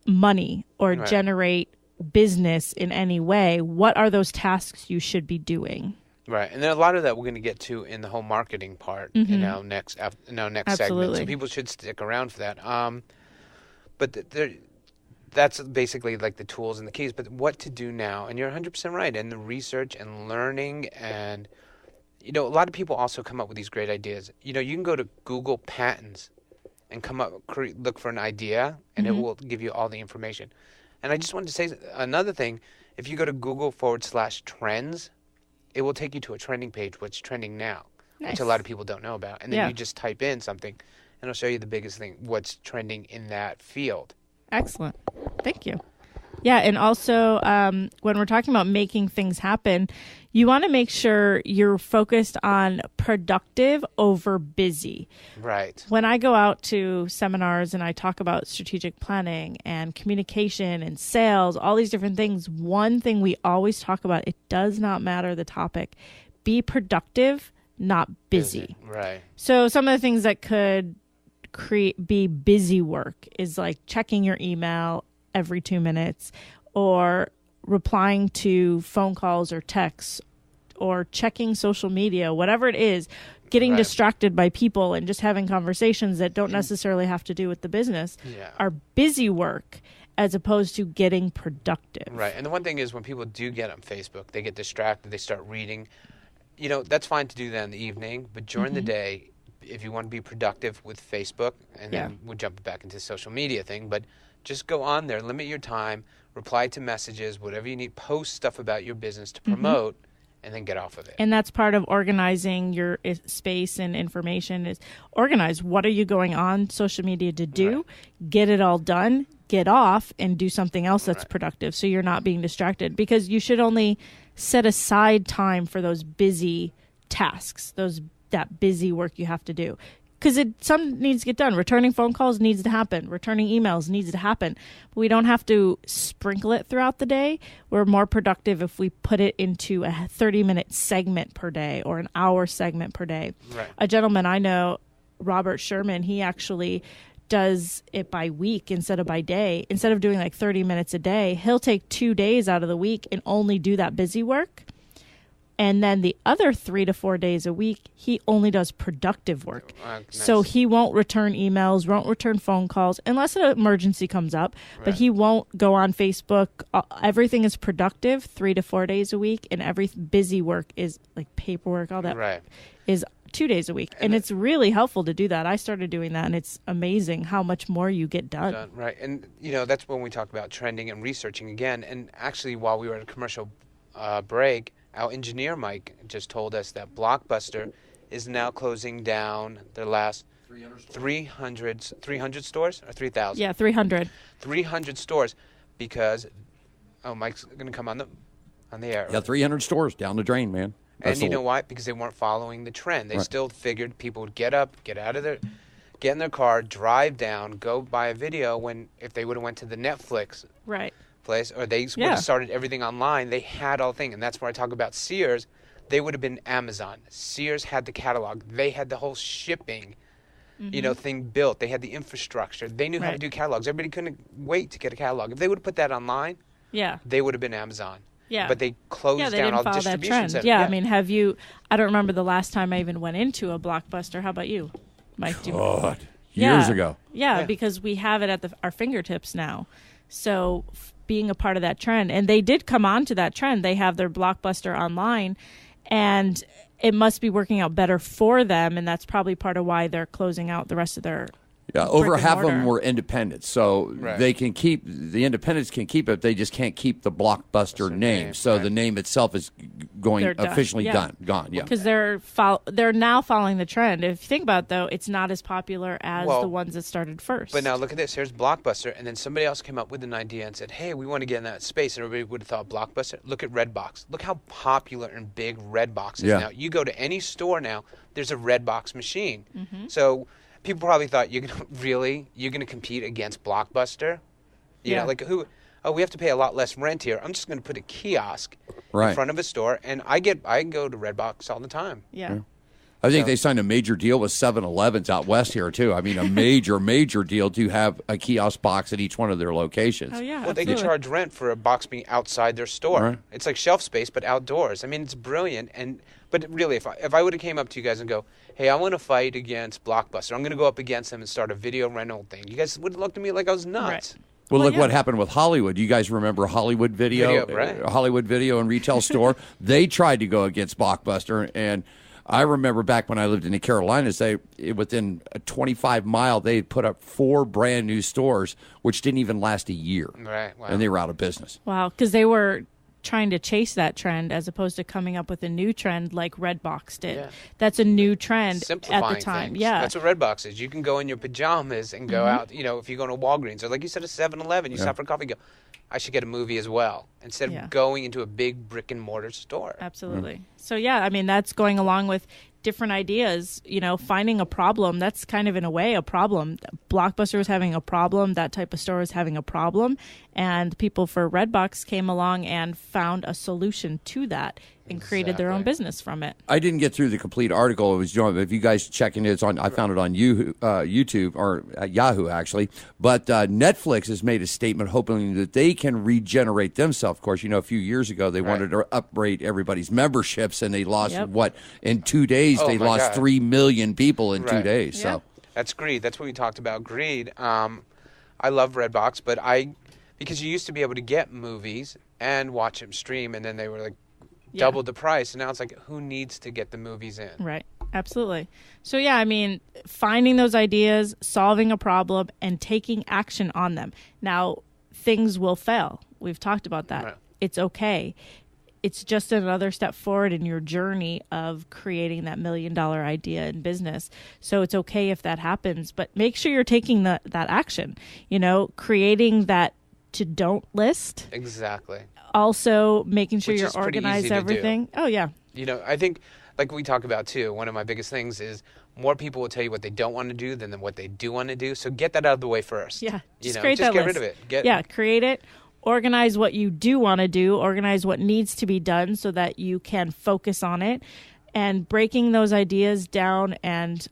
money, or generate business in any way? What are those tasks you should be doing? Right, and then a lot of that we're going to get to in the whole marketing part in our next segment. So people should stick around for that. But that's basically like the tools and the keys. But what to do now, and you're 100% right, and the research and learning, and you know, a lot of people also come up with these great ideas. You know, you can go to Google Patents and look for an idea, and it will give you all the information. And I just wanted to say another thing. If you go to Google/trends, it will take you to a trending page, what's trending now, which a lot of people don't know about. And then you just type in something, and it'll show you the biggest thing, what's trending in that field. Excellent. Thank you. Yeah, and also when we're talking about making things happen, you want to make sure you're focused on productive over busy. Right. When I go out to seminars and I talk about strategic planning and communication and sales, all these different things, one thing we always talk about, it does not matter the topic, be productive, not busy. Right. So some of the things that could be busy work is like checking your email every 2 minutes, or replying to phone calls or texts, or checking social media, whatever it is, getting distracted by people and just having conversations that don't necessarily have to do with the business are busy work as opposed to getting productive. Right. And the one thing is, when people do get on Facebook, they get distracted, they start reading. You know, that's fine to do that in the evening, but during the day, if you want to be productive with Facebook, and then we'll jump back into the social media thing, but just go on there, limit your time, reply to messages, whatever you need, post stuff about your business to promote, and then get off of it. And that's part of organizing your space and information, is organize. What are you going on social media to do? Get it all done, get off, and do something else that's productive, so you're not being distracted. Because you should only set aside time for those busy tasks, that busy work you have to do. because some needs to get done. Returning phone calls needs to happen. Returning emails needs to happen. But we don't have to sprinkle it throughout the day. We're more productive if we put it into a 30-minute segment per day or an hour segment per day. Right. A gentleman I know, Robert Sherman, he actually does it by week instead of by day. Instead of doing like 30 minutes a day, he'll take 2 days out of the week and only do that busy work. And then the other 3 to 4 days a week, he only does productive work. Nice. So he won't return emails, won't return phone calls, unless an emergency comes up. Right. But he won't go on Facebook. Everything is productive 3 to 4 days a week. And every busy work is like paperwork, all that is 2 days a week. And it's really helpful to do that. I started doing that, and it's amazing how much more you get done. Right. And, that's when we talk about trending and researching again. And actually, while we were at a commercial break, our engineer, Mike, just told us that Blockbuster is now closing down their last 300 stores or 3,000? Yeah, 300. 300 stores because, Mike's going to come on the air. Yeah, 300 stores down the drain, man. And you know why? Because they weren't following the trend. They still figured people would get up, get in their car, drive down, go buy a video when if they would have went to the Netflix place, or they would have started everything online, they had all things. And that's where I talk about Sears. They would have been Amazon. Sears had the catalog. They had the whole shipping, thing built. They had the infrastructure. They knew how to do catalogs. Everybody couldn't wait to get a catalog. If they would have put that online, they would have been Amazon. Yeah. But they closed down all the distribution centers. Yeah, I mean, I don't remember the last time I even went into a Blockbuster. How about you, Mike? Years ago. Yeah, because we have it at our fingertips now. So being a part of that trend, and they did come on to that trend. They have their Blockbuster online, and it must be working out better for them, and that's probably part of why they're closing out the rest of their over half of them were independents, so they can keep the independents can keep it. They just can't keep the Blockbuster name. So the name itself is officially gone. Yeah, because they're now following the trend. If you think about it, though, it's not as popular as the ones that started first. But now look at this. Here's Blockbuster, and then somebody else came up with an idea and said, "Hey, we want to get in that space." And everybody would have thought Blockbuster. Look at Redbox. Look how popular and big Redbox is now. You go to any store now, there's a Redbox machine. Mm-hmm. So people probably thought, you're going to compete against Blockbuster? You know, like who? Oh, we have to pay a lot less rent here. I'm just going to put a kiosk in front of a store, and I can go to Redbox all the time. Yeah. I think they signed a major deal with 7-Elevens out west here, too. I mean, a major deal to have a kiosk box at each one of their locations. Oh, yeah, well, they can charge rent for a box being outside their store. Right. It's like shelf space, but outdoors. I mean, it's brilliant. But really, if I would have came up to you guys and go, hey, I want to fight against Blockbuster. I'm going to go up against them and start a video rental thing. You guys would have looked at me like I was nuts. Right. Well, look what happened with Hollywood. You guys remember Hollywood Video? Hollywood Video and Retail Store? They tried to go against Blockbuster, and I remember back when I lived in the Carolinas, within a 25-mile, they had put up 4 brand new stores, which didn't even last a year. Right. Wow. And they were out of business. Wow, because they were trying to chase that trend as opposed to coming up with a new trend like Redbox did. Yeah. That's a new trend at the time. Things. Yeah. That's what Redbox is. You can go in your pajamas and go out, if you go to Walgreens or like you said, a 7-Eleven, you stop for coffee, go, I should get a movie as well instead of going into a big brick and mortar store. Absolutely. So I mean, that's going along with different ideas, finding a problem. That's kind of in a way a problem. Blockbuster is having a problem. That type of store is having a problem. And people for Redbox came along and found a solution to that and created their own business from it. I didn't get through the complete article. It was, if you guys checking it, I found it on YouTube or Yahoo actually. But Netflix has made a statement hoping that they can regenerate themselves. Of course, a few years ago they wanted to upgrade everybody's memberships, and they lost in 2 days they lost 3 million people in 2 days. So that's greed. That's what we talked about. Greed. I love Redbox, but because you used to be able to get movies and watch them stream, and then they were like doubled the price, and now it's like, who needs to get the movies in? Right. Absolutely. So I mean, finding those ideas, solving a problem, and taking action on them. Now, things will fail. We've talked about that. Right. It's okay. It's just another step forward in your journey of creating that $1 million idea in business. So it's okay if that happens, but make sure you're taking that action, creating that to-don't list. Exactly. Also making sure you organize everything. Oh, yeah. You know, I think, like we talk about too, one of my biggest things is more people will tell you what they don't want to do than what they do want to do. So get that out of the way first. Yeah, just create that get list. rid of it. Create it. Organize what you do want to do. Organize what needs to be done so that you can focus on it. And breaking those ideas down and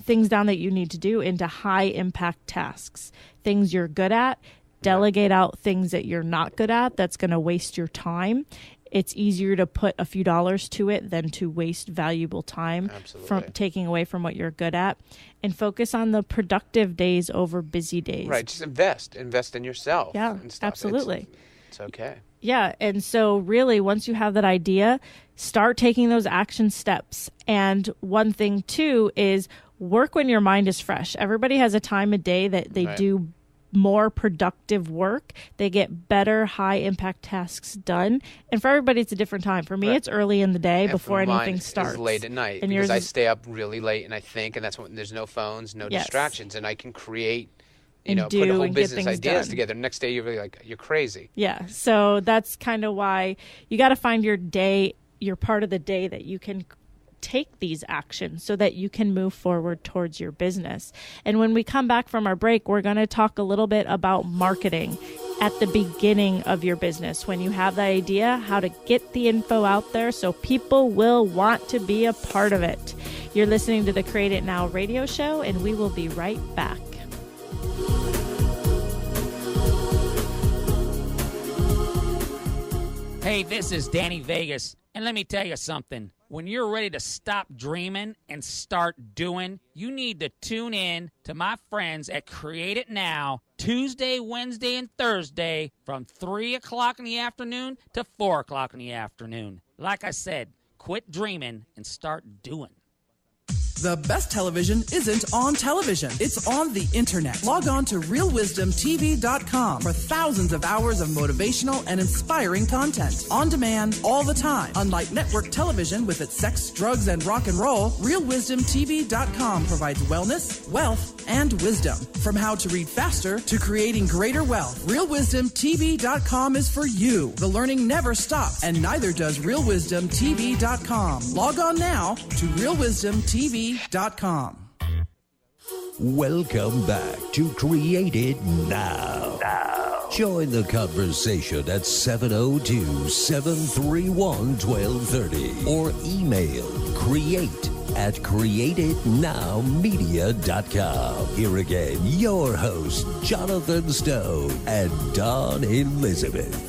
things down that you need to do into high impact tasks. Things you're good at. Delegate out things that you're not good at that's going to waste your time. It's easier to put a few dollars to it than to waste valuable time from taking away from what you're good at, and focus on the productive days over busy days. Right. Just invest in yourself. Yeah, and stuff. absolutely. It's okay. Yeah. And so really, once you have that idea, start taking those action steps. And one thing too is work when your mind is fresh. Everybody has a time of day that they do more productive work. They get better high impact tasks done, and for everybody it's a different time. For me it's early in the day before anything starts. It's late at night, and because I stay up really late and I think, and that's when there's no phones, no distractions, and I can create, put a whole business ideas together. Next day you're really like, you're crazy. Yeah, so that's kind of why you got to find your day, your part of the day that you can take these actions so that you can move forward towards your business. And when we come back from our break, we're going to talk a little bit about marketing at the beginning of your business. When you have the idea, how to get the info out there so people will want to be a part of it. You're listening to the Create It Now radio show, and we will be right back. Hey, this is Danny Vegas, and let me tell you something. When you're ready to stop dreaming and start doing, you need to tune in to my friends at Create It Now, Tuesday, Wednesday, and Thursday from 3 o'clock in the afternoon to 4 o'clock in the afternoon. Like I said, quit dreaming and start doing. The best television isn't on television. It's on the internet. Log on to realwisdomtv.com for thousands of hours of motivational and inspiring content. On demand, all the time. Unlike network television with its sex, drugs, and rock and roll, realwisdomtv.com provides wellness, wealth, and wisdom. From how to read faster to creating greater wealth, realwisdomtv.com is for you. The learning never stops, and neither does realwisdomtv.com. Log on now to realwisdomtv.com. Welcome back to Create It Now. Join the conversation at 702-731-1230 or email create@createitnowmedia.com. Here again, your hosts, Jonathan Stone and Dawn Elizabeth.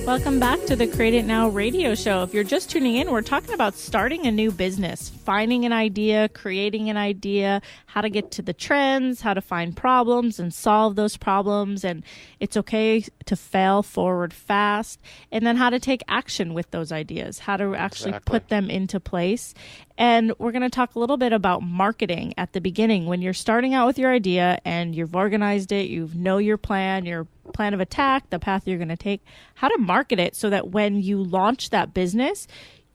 Welcome back to the Create It Now radio show. If you're just tuning in, we're talking about starting a new business, finding an idea, creating an idea, how to get to the trends, how to find problems and solve those problems. And it's okay to fail forward fast. And then how to take action with those ideas, how to actually put them into place. And we're going to talk a little bit about marketing at the beginning. When you're starting out with your idea and you've organized it, you know your plan of attack, the path you're going to take, how to market it so that when you launch that business,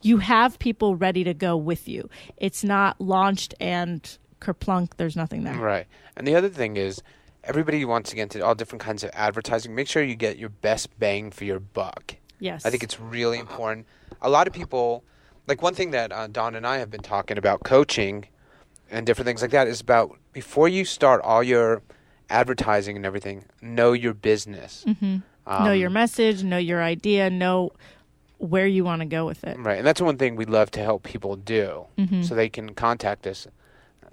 you have people ready to go with you. It's not launched and kerplunk, there's nothing there. Right. And the other thing is, everybody wants to get into all different kinds of advertising. Make sure you get your best bang for your buck. Yes. I think it's really important. A lot of people, like one thing that Dawn and I have been talking about coaching and different things like that is about before you start all your advertising and everything, know your business. Mm-hmm. Know your message, know your idea, know where you want to go with it. Right. And that's one thing we love to help people do, so they can contact us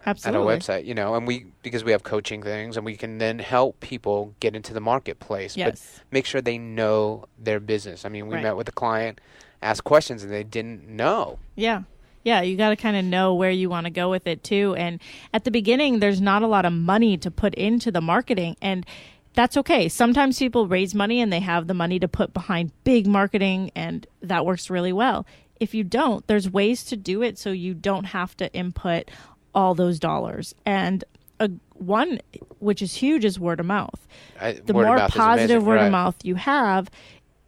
at our website, and because we have coaching things and we can then help people get into the marketplace, but make sure they know their business. I mean, we met with a client, asked questions, and they didn't know. Yeah. Yeah, you got to kind of know where you want to go with it too. And at the beginning, there's not a lot of money to put into the marketing, and that's okay. Sometimes people raise money and they have the money to put behind big marketing, and that works really well. If you don't, there's ways to do it so you don't have to input all those dollars. And one which is huge is word of mouth. The more positive word of mouth you have,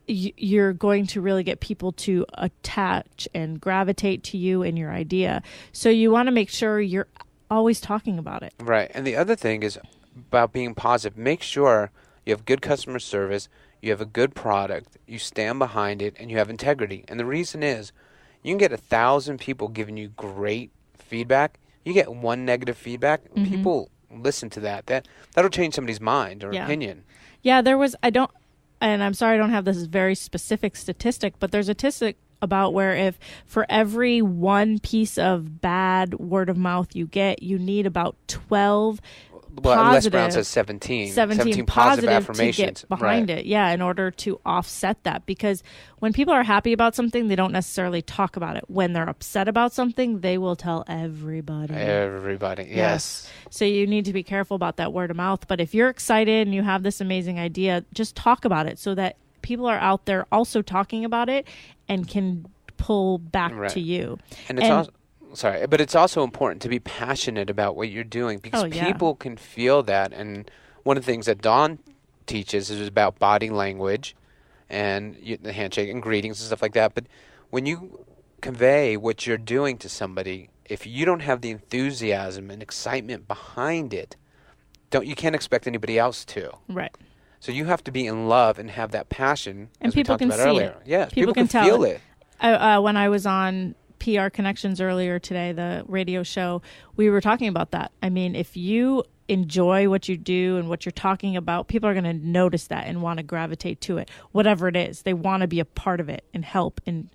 you're going to really get people to attach and gravitate to you and your idea. So you want to make sure you're always talking about it. Right. And the other thing is about being positive. Make sure you have good customer service, you have a good product, you stand behind it, and you have integrity. And the reason is You can get 1,000 people giving you great feedback. You get one negative feedback, people listen to that. That'll change somebody's mind or opinion. Yeah, and I'm sorry I don't have this very specific statistic, but there's a statistic about where if for every one piece of bad word of mouth you get, you need about 12 Les Brown says 17 positive affirmations to get behind it, in order to offset that. Because when people are happy about something, they don't necessarily talk about it. When they're upset about something, they will tell everybody. Yes. So you need to be careful about that word of mouth. But if you're excited and you have this amazing idea, just talk about it so that people are out there also talking about it and can pull back to you. And it's also... Sorry, but it's also important to be passionate about what you're doing because people can feel that. And one of the things that Dawn teaches is about body language and the handshake and greetings and stuff like that. But when you convey what you're doing to somebody, if you don't have the enthusiasm and excitement behind it, you can't expect anybody else to. Right. So you have to be in love and have that passion, and as people we talked can about see earlier. it. Yes, people can feel it. When I was on PR Connections earlier today, the radio show, we were talking about that. I mean, if you enjoy what you do and what you're talking about, people are going to notice that and want to gravitate to it, whatever it is. They want to be a part of it and help and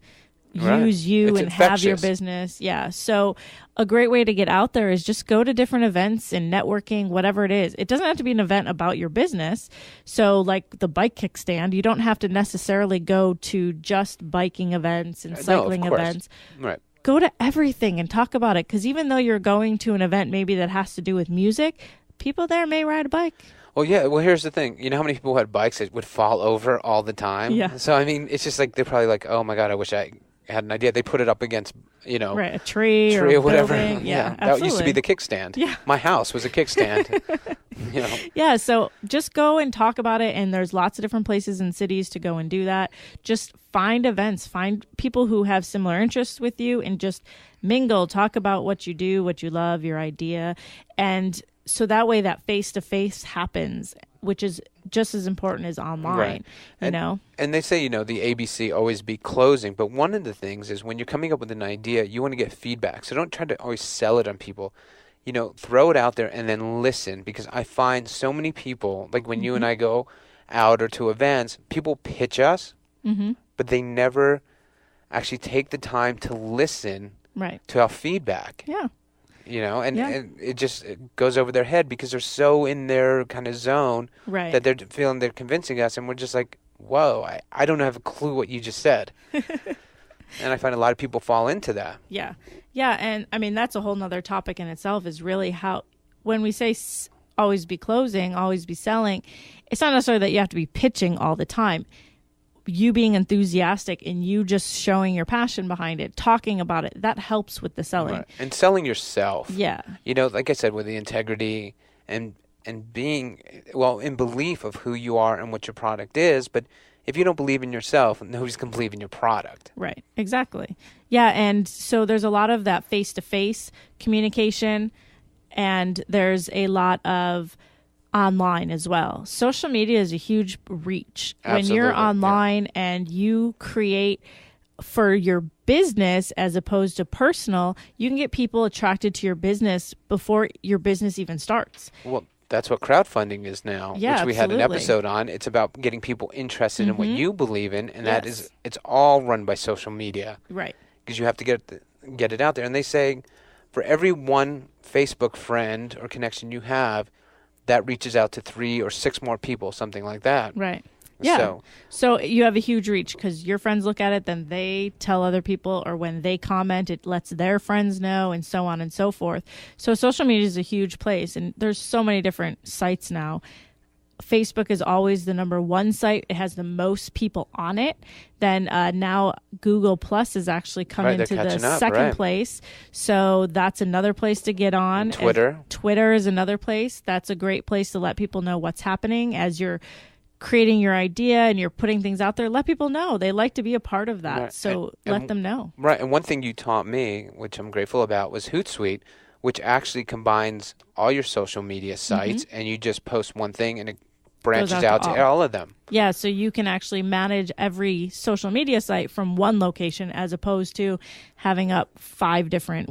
use you it's and infectious. have your business. Yeah. So a great way to get out there is just go to different events and networking, whatever it is. It doesn't have to be an event about your business. So like the bike kickstand, you don't have to necessarily go to just biking events and cycling events. Right. Go to everything and talk about it. Because even though you're going to an event maybe that has to do with music, people there may ride a bike. Well, yeah. Well, here's the thing. You know how many people had bikes that would fall over all the time? Yeah. So, I mean, it's just like they're probably like, oh, my God, I wish I had an idea. They put it up against, right, a tree or whatever. Yeah, that used to be the kickstand. Yeah. My house was a kickstand. Yeah, so just go and talk about it, and there's lots of different places and cities to go and do that. Just find events, find people who have similar interests with you, and just mingle, talk about what you do, what you love, your idea, and so that way that face-to-face happens, which is just as important as online, right. And they say, the ABC always be closing, but one of the things is when you're coming up with an idea, you want to get feedback. So don't try to always sell it on people. Throw it out there and then listen, because I find so many people, like when you and I go out or to events, people pitch us, but they never actually take the time to listen to our feedback. Yeah. And it goes over their head because they're so in their kind of zone that they're feeling they're convincing us, and we're just like, whoa, I don't have a clue what you just said. And I find a lot of people fall into that. Yeah. Yeah, and I mean, that's a whole nother topic in itself, is really how, when we say always be closing, always be selling, it's not necessarily that you have to be pitching all the time. You being enthusiastic and you just showing your passion behind it, talking about it, that helps with the selling. Right. And selling yourself. Yeah. Like I said, with the integrity and being, in belief of who you are and what your product is. But if you don't believe in yourself, nobody's going to believe in your product. Right. Exactly. Yeah. And so there's a lot of that face-to-face communication, and there's a lot of online as well. Social media is a huge reach. Absolutely. When you're online and you create for your business as opposed to personal, you can get people attracted to your business before your business even starts. Well, that's what crowdfunding is now, which we had an episode on. It's about getting people interested in what you believe in, and that is, it's all run by social media. Right. Because you have to get it out there. And they say for every one Facebook friend or connection you have, that reaches out to 3 or 6 more people, something like that. Right. Yeah. So you have a huge reach because your friends look at it, then they tell other people, or when they comment, it lets their friends know, and so on and so forth. So social media is a huge place, and there's so many different sites now. Facebook is always the number one site. It has the most people on it. Then now Google Plus has actually come into the second place. So that's another place to get on. And Twitter is another place. That's a great place to let people know what's happening as you're creating your idea and you're putting things out there. Let people know. They like to be a part of that. Right. So let them know. Right. And one thing you taught me, which I'm grateful about, was Hootsuite, which actually combines all your social media sites, and you just post one thing and it branches out to all of them. Yeah, so you can actually manage every social media site from one location as opposed to having up 5 different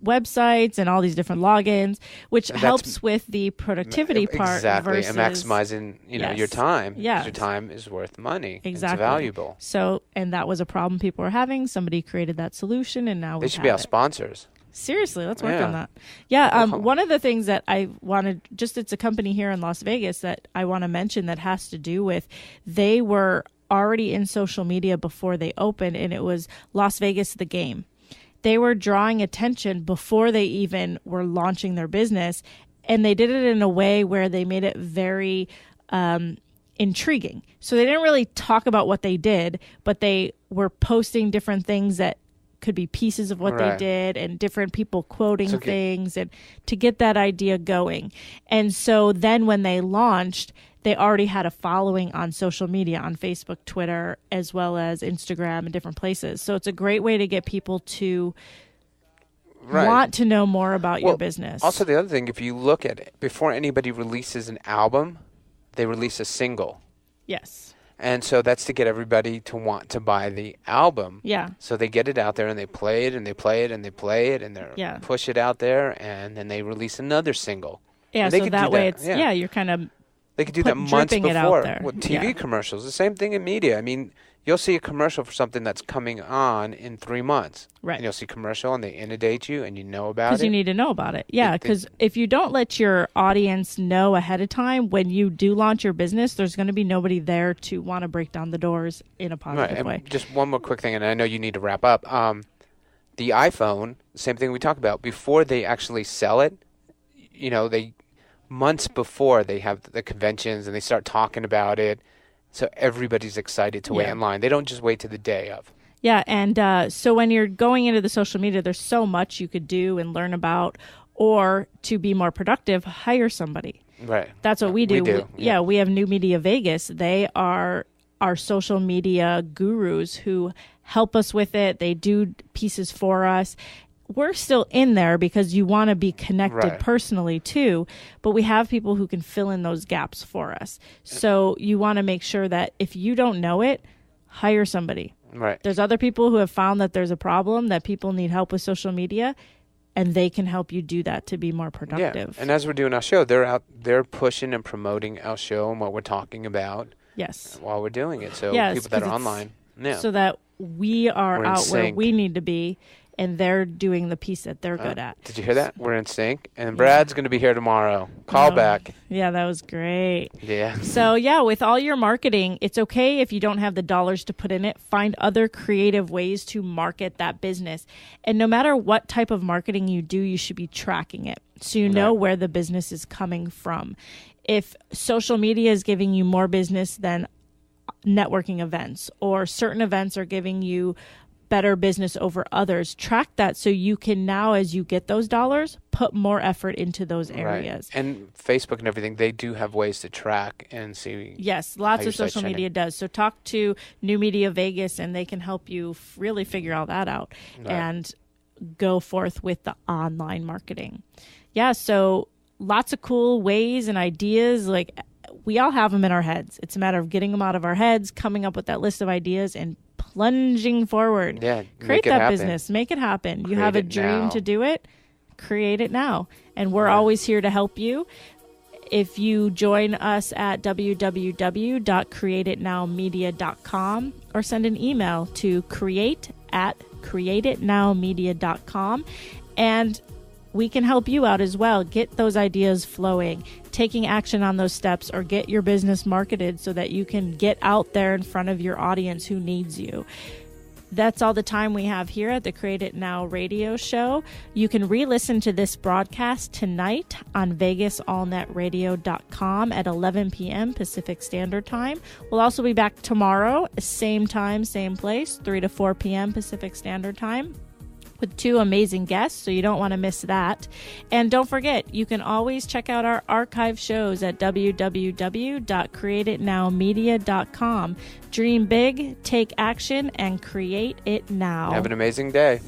websites and all these different logins, which helps with the productivity part. Exactly, versus, and maximizing your time. Yeah, your time is worth money. Exactly, it's valuable. So, and that was a problem people were having. Somebody created that solution, and now they should be our sponsors. Seriously, let's work on that. Yeah, one of the things that I wanted, it's a company here in Las Vegas that I want to mention that has to do with, they were already in social media before they opened, and it was Las Vegas the Game. They were drawing attention before they even were launching their business, and they did it in a way where they made it very intriguing. So they didn't really talk about what they did, but they were posting different things that could be pieces of what they did and different people quoting things and to get that idea going. And so then when they launched, they already had a following on social media, on Facebook, Twitter, as well as Instagram and different places. So it's a great way to get people to want to know more about your business. Also, the other thing, if you look at it, before anybody releases an album, they release a single. Yes. And so that's to get everybody to want to buy the album. Yeah. So they get it out there and they play it and they play it and they play it and they push it out there and then they release another single. Yeah, so that way it's, you're kind of they could do that months before. With TV Yeah. commercials, the same thing in media. I mean, you'll see a commercial for something that's coming on in 3 months. Right. And you'll see a commercial and they inundate you and you know about it. Because you need to know about it. Yeah, because if you don't let your audience know ahead of time, when you do launch your business, there's going to be nobody there to want to break down the doors in a positive way. Just one more quick thing, and I know you need to wrap up. The iPhone, same thing we talked about, before they actually sell it, they months before they have the conventions and they start talking about it. So everybody's excited to wait in line. They don't just wait to the day of. Yeah, and so when you're going into the social media, there's so much you could do and learn about, or to be more productive, hire somebody. Right. That's what we do. We have New Media Vegas. They are our social media gurus who help us with it. They do pieces for us. We're still in there because you want to be connected personally too, but we have people who can fill in those gaps for us. So you want to make sure that if you don't know it, hire somebody. Right. There's other people who have found that there's a problem, that people need help with social media, and they can help you do that to be more productive. Yeah. And as we're doing our show, they're pushing and promoting our show and what we're talking about. Yes. While we're doing it. So people that are online. Yeah. So that we are out where we need to be, and they're doing the piece that they're good at. Did you hear that? We're in sync. And Brad's going to be here tomorrow. Call back. Yeah, that was great. Yeah. So, with all your marketing, it's okay if you don't have the dollars to put in it. Find other creative ways to market that business. And no matter what type of marketing you do, you should be tracking it so you know where the business is coming from. If social media is giving you more business than networking events, or certain events are giving you better business over others, track that so you can now, as you get those dollars, put more effort into those areas. Right. And Facebook and everything, they do have ways to track and see. Yes, lots of social media does. So talk to New Media Vegas and they can help you really figure all that out and go forth with the online marketing. Yeah, so lots of cool ways and ideas. Like, we all have them in our heads. It's a matter of getting them out of our heads, coming up with that list of ideas, and plunging forward. Yeah, create that business. Make it happen. You have a dream to do it. Create it now. And we're always here to help you. If you join us at www.createitnowmedia.com or send an email to create@createitnowmedia.com, and we can help you out as well. Get those ideas flowing, taking action on those steps, or get your business marketed so that you can get out there in front of your audience who needs you. That's all the time we have here at the Create It Now radio show. You can re-listen to this broadcast tonight on VegasAllNetRadio.com at 11 p.m. Pacific Standard Time. We'll also be back tomorrow, same time, same place, 3 to 4 p.m. Pacific Standard Time, with 2 amazing guests, so you don't want to miss that. And don't forget, you can always check out our archive shows at www.createitnowmedia.com. Dream big, take action, and create it now. Have an amazing day.